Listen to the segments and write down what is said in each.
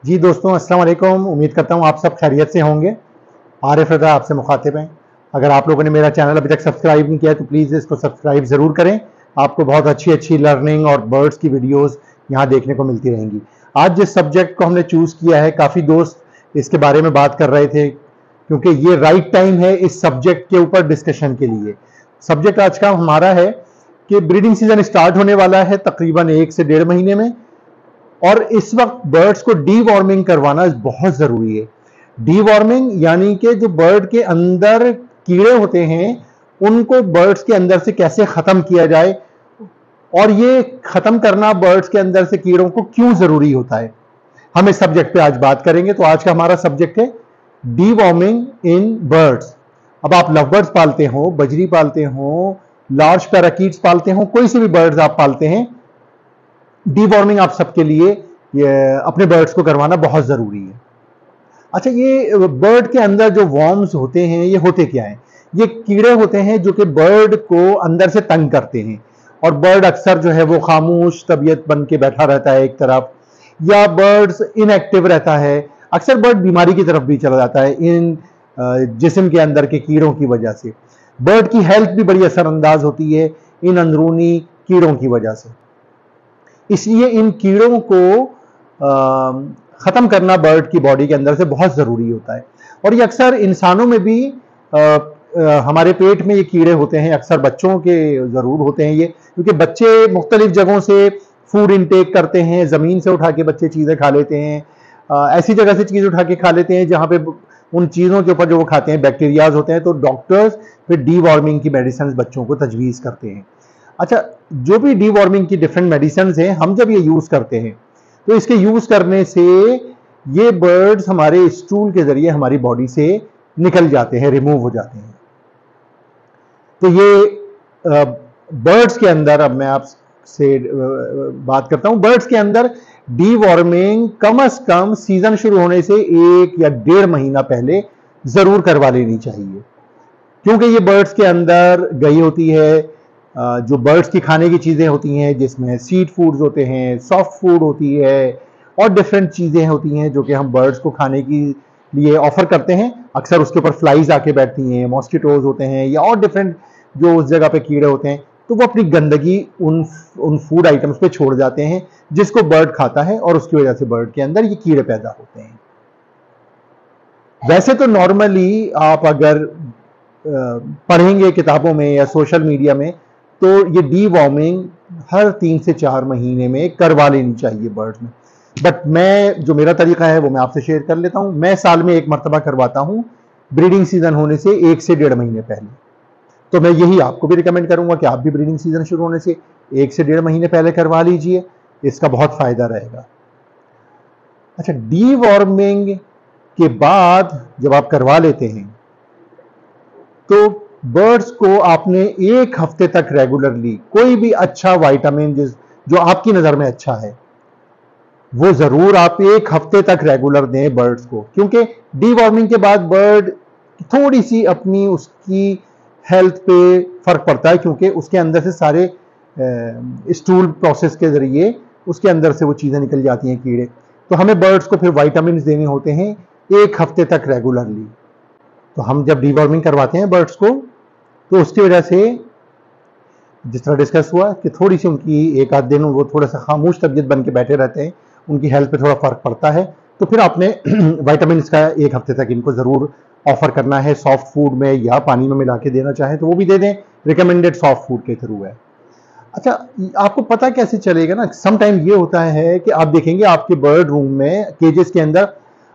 जी दोस्तों, अस्सलाम वालेकुम। उम्मीद करता हूँ आप सब खैरियत से होंगे। आरिफ रज़ा आपसे मुखातिब हैं। अगर आप लोगों ने मेरा चैनल अभी तक सब्सक्राइब नहीं किया है तो प्लीज़ इसको सब्सक्राइब ज़रूर करें। आपको बहुत अच्छी अच्छी लर्निंग और बर्ड्स की वीडियोस यहाँ देखने को मिलती रहेंगी। आज जिस सब्जेक्ट को हमने चूज़ किया है, काफ़ी दोस्त इसके बारे में बात कर रहे थे क्योंकि ये राइट टाइम है इस सब्जेक्ट के ऊपर डिस्कशन के लिए। सब्जेक्ट आज का हमारा है कि ब्रीडिंग सीजन स्टार्ट होने वाला है तकरीबन 1 से 1.5 महीने में, और इस वक्त बर्ड्स को डी वार्मिंग करवाना बहुत ज़रूरी है। डी वार्मिंग यानी कि जो बर्ड के अंदर कीड़े होते हैं उनको बर्ड्स के अंदर से कैसे ख़त्म किया जाए, और ये ख़त्म करना बर्ड्स के अंदर से कीड़ों को क्यों ज़रूरी होता है, हम इस सब्जेक्ट पे आज बात करेंगे। तो आज का हमारा सब्जेक्ट है डी वार्मिंग इन बर्ड्स। अब आप लव बर्ड्स पालते हो, बजरी पालते हो, लार्ज पैराकीट्स पालते हो, कोई से भी बर्ड्स आप पालते हैं, डी वार्मिंग आप सबके लिए अपने बर्ड्स को करवाना बहुत ज़रूरी है। अच्छा, ये बर्ड के अंदर जो वॉर्म्स होते हैं ये होते क्या हैं? ये कीड़े होते हैं जो कि बर्ड को अंदर से तंग करते हैं, और बर्ड अक्सर जो है वो खामोश तबीयत बन के बैठा रहता है एक तरफ, या बर्ड्स इनएक्टिव रहता है। अक्सर बर्ड बीमारी की तरफ भी चला जाता है इन जिस्म के अंदर के कीड़ों की वजह से। बर्ड की हेल्थ भी बड़ी असरअंदाज होती है इन अंदरूनी कीड़ों की वजह से। इसलिए इन कीड़ों को ख़त्म करना बर्ड की बॉडी के अंदर से बहुत ज़रूरी होता है। और ये अक्सर इंसानों में भी हमारे पेट में ये कीड़े होते हैं, अक्सर बच्चों के ज़रूर होते हैं ये, क्योंकि बच्चे मुख्तलिफ जगहों से फूड इनटेक करते हैं। ज़मीन से उठा के बच्चे चीज़ें खा लेते हैं, ऐसी जगह से चीज़ उठा के खा लेते हैं जहाँ पे उन चीज़ों के ऊपर जो वो खाते हैं बैक्टीरियाज होते हैं। तो डॉक्टर्स फिर डी वार्मिंग की मेडिसिन बच्चों को तजवीज़ करते हैं। अच्छा, जो भी डी वार्मिंग की डिफरेंट मेडिसिन हैं, हम जब ये यूज़ करते हैं तो इसके यूज़ करने से ये बर्ड्स हमारे स्टूल के ज़रिए हमारी बॉडी से निकल जाते हैं, रिमूव हो जाते हैं। तो ये बर्ड्स के अंदर, अब मैं आपसे बात करता हूँ, बर्ड्स के अंदर डी वार्मिंग कम से कम सीज़न शुरू होने से 1 या 1.5 महीना पहले ज़रूर करवा लेनी चाहिए, क्योंकि ये बर्ड्स के अंदर गई होती है जो बर्ड्स की खाने की चीज़ें होती हैं, जिसमें सीड फूड्स होते हैं, सॉफ्ट फूड होती है, और डिफरेंट चीज़ें होती हैं जो कि हम बर्ड्स को खाने के लिए ऑफर करते हैं। अक्सर उसके ऊपर फ्लाइज आके बैठती हैं, मॉस्किटोज होते हैं, या और डिफरेंट जो उस जगह पे कीड़े होते हैं, तो वो अपनी गंदगी उन फूड आइटम्स पे छोड़ जाते हैं जिसको बर्ड खाता है, और उसकी वजह से बर्ड के अंदर ये कीड़े पैदा होते हैं। वैसे तो नॉर्मली आप अगर पढ़ेंगे किताबों में या सोशल मीडिया में, तो ये डी वार्मिंग हर 3 से 4 महीने में करवा लेनी चाहिए बर्ड्स में। बट मैं जो मेरा तरीका है वो मैं आपसे शेयर कर लेता हूँ। मैं साल में 1 मरतबा करवाता हूँ, ब्रीडिंग सीजन होने से 1 से 1.5 महीने पहले। तो मैं यही आपको भी रिकमेंड करूंगा कि आप भी ब्रीडिंग सीजन शुरू होने से 1 से 1.5 महीने पहले करवा लीजिए, इसका बहुत फायदा रहेगा। अच्छा, डी वार्मिंग के बाद जब आप करवा लेते हैं तो बर्ड्स को आपने 1 हफ्ते तक रेगुलरली कोई भी अच्छा विटामिन जो आपकी नज़र में अच्छा है वो ज़रूर आप 1 हफ्ते तक रेगुलर दें बर्ड्स को, क्योंकि डी वार्मिंग के बाद बर्ड थोड़ी सी अपनी उसकी हेल्थ पे फ़र्क पड़ता है, क्योंकि उसके अंदर से सारे स्टूल प्रोसेस के ज़रिए उसके अंदर से वो चीज़ें निकल जाती हैं, कीड़े। तो हमें बर्ड्स को फिर विटामिन देने होते हैं 1 हफ्ते तक रेगुलरली। तो हम जब डी वार्मिंग करवाते हैं बर्ड्स को, तो उसकी वजह से जिस तरह डिस्कस हुआ कि थोड़ी सी उनकी 1 आध दिन वो थोड़ा सा खामोश तबीयत बन के बैठे रहते हैं, उनकी हेल्थ पे थोड़ा फ़र्क पड़ता है। तो फिर आपने विटामिन का 1 हफ्ते तक इनको ज़रूर ऑफर करना है, सॉफ्ट फूड में या पानी में मिला के देना चाहें तो वो भी दे दें, रिकमेंडेड सॉफ्ट फूड के थ्रू है। अच्छा, आपको पता कैसे चलेगा ना, सम टाइम ये होता है कि आप देखेंगे आपके बर्ड रूम में, केजेस के अंदर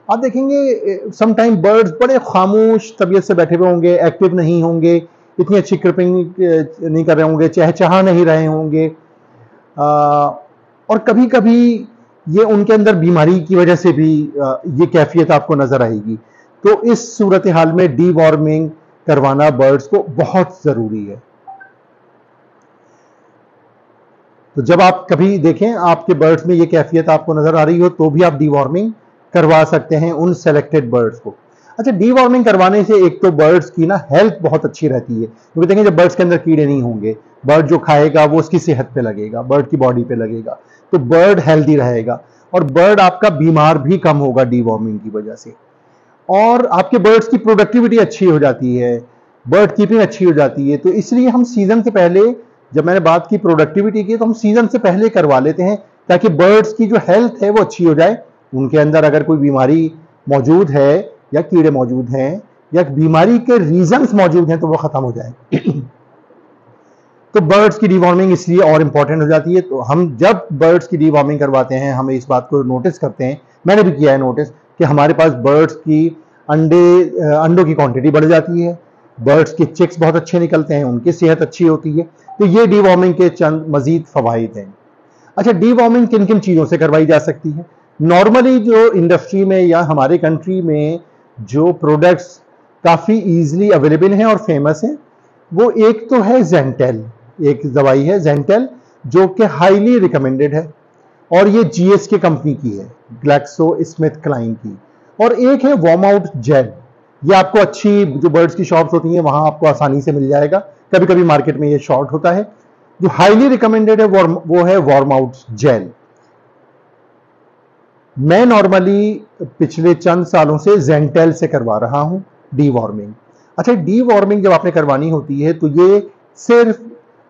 आप देखेंगे सम टाइम बर्ड्स बड़े खामोश तबीयत से बैठे हुए होंगे, एक्टिव नहीं होंगे, इतनी अच्छी क्रिपिंग नहीं कर रहे होंगे, चहचहा नहीं रहे होंगे, और कभी कभी ये उनके अंदर बीमारी की वजह से भी ये कैफियत आपको नजर आएगी। तो इस सूरत हाल में डी वार्मिंग करवाना बर्ड्स को बहुत ज़रूरी है। तो जब आप कभी देखें आपके बर्ड्स में ये कैफियत आपको नजर आ रही हो तो भी आप डी वार्मिंग करवा सकते हैं उन सेलेक्टेड बर्ड्स को। अच्छा, डी वार्मिंग करवाने से एक तो बर्ड्स की ना हेल्थ बहुत अच्छी रहती है, क्योंकि देखें जब बर्ड्स के अंदर कीड़े नहीं होंगे, बर्ड जो खाएगा वो उसकी सेहत पे लगेगा, बर्ड की बॉडी पे लगेगा, तो बर्ड हेल्दी रहेगा। और बर्ड आपका बीमार भी कम होगा डीवॉर्मिंग की वजह से, और आपके बर्ड्स की प्रोडक्टिविटी अच्छी हो जाती है, बर्ड कीपिंग अच्छी हो जाती है। तो इसलिए हम सीजन से पहले, जब मैंने बात की प्रोडक्टिविटी की, तो हम सीजन से पहले करवा लेते हैं ताकि बर्ड्स की जो हेल्थ है वो अच्छी हो जाए। उनके अंदर अगर कोई बीमारी मौजूद है या कीड़े मौजूद हैं या बीमारी के रीजंस मौजूद हैं तो वो खत्म हो जाए। तो बर्ड्स की डीवॉर्मिंग इसलिए और इंपॉर्टेंट हो जाती है। तो हम जब बर्ड्स की डीवॉर्मिंग करवाते हैं, हमें इस बात को नोटिस करते हैं, मैंने भी किया है नोटिस, कि हमारे पास बर्ड्स की अंडों की क्वांटिटी बढ़ जाती है, बर्ड्स के चिक्स बहुत अच्छे निकलते हैं, उनकी सेहत अच्छी होती है। तो ये डीवॉर्मिंग के चंद मजीद फवाइद हैं। अच्छा, डीवॉर्मिंग किन किन चीज़ों से करवाई जा सकती है? नॉर्मली जो इंडस्ट्री में या हमारे कंट्री में जो प्रोडक्ट्स काफ़ी ईजिली अवेलेबल हैं और फेमस हैं, वो एक तो है जेंटेल, एक दवाई है जेंटेल जो कि हाईली रिकमेंडेड है, और ये GSK कंपनी की है, GlaxoSmithKline की। और एक है वार्म आउट जेल, ये आपको अच्छी जो बर्ड्स की शॉप्स होती हैं वहां आपको आसानी से मिल जाएगा, कभी कभी मार्केट में ये शॉर्ट होता है। जो हाईली रिकमेंडेड है वो है वार्म आउट जेल। मैं नॉर्मली पिछले चंद सालों से जेंटेल से करवा रहा हूं डीवॉर्मिंग। अच्छा, डीवॉर्मिंग जब आपने करवानी होती है तो ये सिर्फ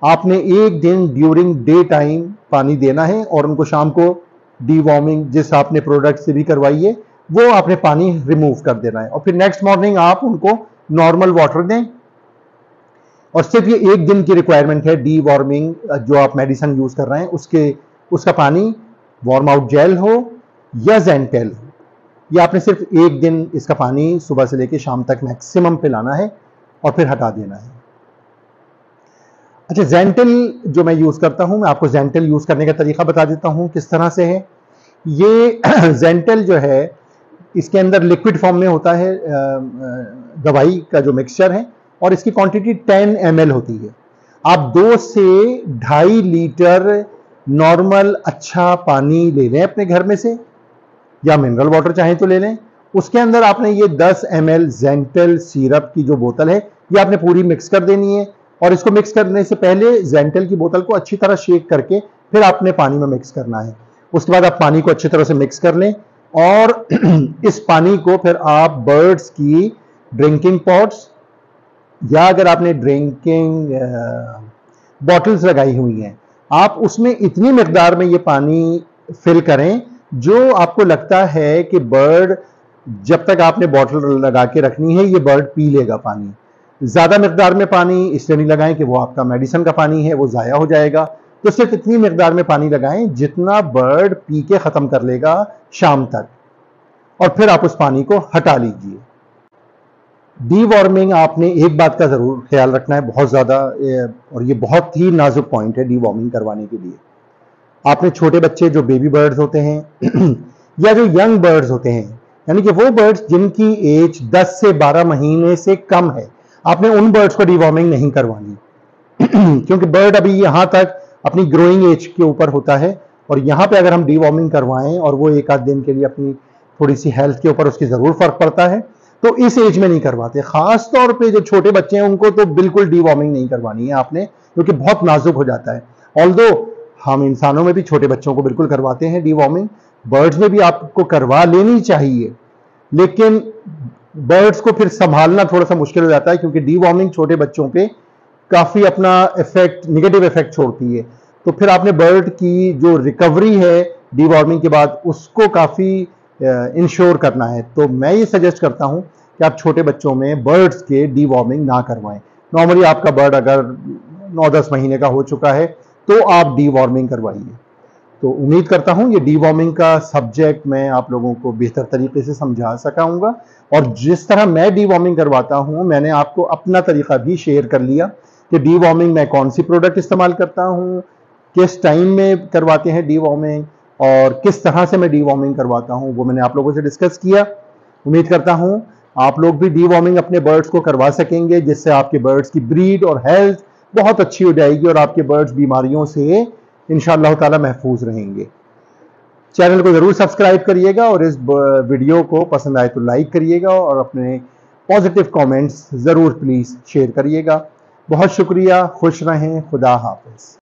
आपने एक दिन ड्यूरिंग डे टाइम पानी देना है, और उनको शाम को डीवॉर्मिंग जिस आपने प्रोडक्ट से भी करवाई है वो आपने पानी रिमूव कर देना है, और फिर नेक्स्ट मॉर्निंग आप उनको नॉर्मल वाटर दें। और सिर्फ ये एक दिन की रिक्वायरमेंट है डीवॉर्मिंग, जो आप मेडिसिन यूज कर रहे हैं उसका पानी वार्म आउट जेल हो या जेंटेल हो, ये आपने सिर्फ एक दिन इसका पानी सुबह से लेकर शाम तक मैक्सिमम पिलाना है और फिर हटा देना है। अच्छा, जेंटेल जो मैं यूज करता हूं, मैं आपको जेंटेल यूज करने का तरीका बता देता हूं किस तरह से है। ये जेंटेल जो है इसके अंदर लिक्विड फॉर्म में होता है, दवाई का जो मिक्सचर है, और इसकी क्वांटिटी 10 ml होती है। आप 2 से 2.5 लीटर नॉर्मल अच्छा पानी ले लें अपने घर में से, या मिनरल वाटर चाहें तो ले लें। उसके अंदर आपने ये 10 ml जेंटेल सिरप की जो बोतल है ये आपने पूरी मिक्स कर देनी है, और इसको मिक्स करने से पहले जेंटेल की बोतल को अच्छी तरह शेक करके फिर आपने पानी में मिक्स करना है। उसके बाद आप पानी को अच्छी तरह से मिक्स कर लें, और इस पानी को फिर आप बर्ड्स की ड्रिंकिंग पॉट्स, या अगर आपने ड्रिंकिंग बॉटल्स लगाई हुई हैं, आप उसमें इतनी मिकदार में ये पानी फिल करें जो आपको लगता है कि बर्ड, जब तक आपने बॉटल लगा के रखनी है, ये बर्ड पी लेगा पानी। ज्यादा मिकदार में पानी इसलिए नहीं लगाएं कि वो आपका मेडिसिन का पानी है, वो जाया हो जाएगा। तो सिर्फ इतनी मिकदार में पानी लगाएं जितना बर्ड पी के खत्म कर लेगा शाम तक, और फिर आप उस पानी को हटा लीजिए। डीवॉर्मिंग, आपने एक बात का जरूर ख्याल रखना है बहुत ज्यादा, और ये बहुत ही नाजुक पॉइंट है डीवॉर्मिंग करवाने के लिए। आपने छोटे बच्चे जो बेबी बर्ड्स होते हैं या जो यंग बर्ड्स होते हैं, यानी कि वो बर्ड्स जिनकी एज 10 से 12 महीने से कम है, आपने उन बर्ड्स को डीवॉर्मिंग नहीं करवानी। क्योंकि बर्ड अभी यहां तक अपनी ग्रोइंग एज के ऊपर होता है, और यहां पे अगर हम डीवॉर्मिंग करवाएं और वो एक आध दिन के लिए अपनी थोड़ी सी हेल्थ के ऊपर उसकी जरूर फर्क पड़ता है, तो इस एज में नहीं करवाते। खास तौर पे जो छोटे बच्चे हैं उनको तो बिल्कुल डीवॉर्मिंग नहीं करवानी है आपने, क्योंकि बहुत नाजुक हो जाता है। ऑल्दो हम इंसानों में भी छोटे बच्चों को बिल्कुल करवाते हैं डीवॉर्मिंग, बर्ड्स में भी आपको करवा लेनी चाहिए, लेकिन बर्ड्स को फिर संभालना थोड़ा सा मुश्किल हो जाता है, क्योंकि डीवॉर्मिंग छोटे बच्चों पे काफी अपना इफेक्ट, निगेटिव इफेक्ट छोड़ती है। तो फिर आपने बर्ड की जो रिकवरी है डीवॉर्मिंग के बाद उसको काफी इंश्योर करना है। तो मैं ये सजेस्ट करता हूं कि आप छोटे बच्चों में बर्ड्स के डीवॉर्मिंग ना करवाएं। नॉर्मली आपका बर्ड अगर 9-10 महीने का हो चुका है तो आप डीवॉर्मिंग करवाइए। तो उम्मीद करता हूं ये डीवॉर्मिंग का सब्जेक्ट मैं आप लोगों को बेहतर तरीके से समझा सकाऊंगा, और जिस तरह मैं डीवॉर्मिंग करवाता हूं मैंने आपको अपना तरीका भी शेयर कर लिया कि डीवॉर्मिंग में कौन सी प्रोडक्ट इस्तेमाल करता हूं, किस टाइम में करवाते हैं डीवॉर्मिंग, और किस तरह से मैं डीवॉर्मिंग करवाता हूं, वो मैंने आप लोगों से डिस्कस किया। उम्मीद करता हूं आप लोग भी डीवॉर्मिंग अपने बर्ड्स को करवा सकेंगे, जिससे आपके बर्ड्स की ब्रीड और हेल्थ बहुत अच्छी हो जाएगी और आपके बर्ड्स बीमारियों से इंशाअल्लाह ताला महफूज रहेंगे। चैनल को जरूर सब्सक्राइब करिएगा, और इस वीडियो को पसंद आए तो लाइक करिएगा, और अपने पॉजिटिव कमेंट्स जरूर प्लीज शेयर करिएगा। बहुत शुक्रिया, खुश रहें, खुदा हाफिज।